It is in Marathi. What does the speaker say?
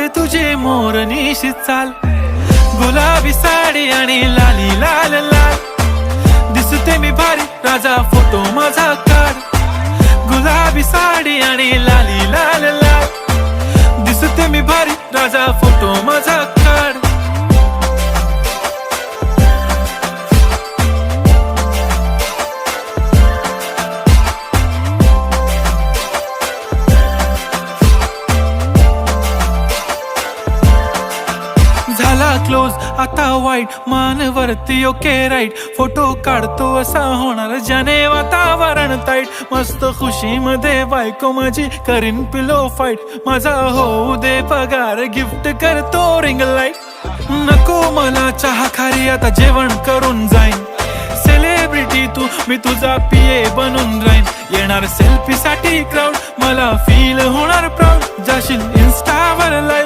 आवडते तुझे मोरनीशी चाल, गुलाबी साडी आणि लाली लाल लाल. दिसते मी भारी राजा फोटो माझा काढ, गुलाबी साडी आणि लाली लाल लाल. दिसते मी भारी राजा फोटो माझा काढ. झाला क्लोज आता वाईट, मानवरती ओके राईट. फोटो काढतो असा होणार ज्याने वातावरण ताईट. मस्त खुशी मध्ये बायको माझी करीन पिलो फाईट. माझा होऊ दे पगार, गिफ्ट करतो रिंग लाईट. नको मला चहा खारी, आता जेवण करून जाईन. सेलिब्रिटी तू, मी तुझा पिये बनून राहीन. येणार सेल्फी साठी क्राऊड, मला फील होणार प्राऊड. जाशील इन्स्टावर लाईव्ह.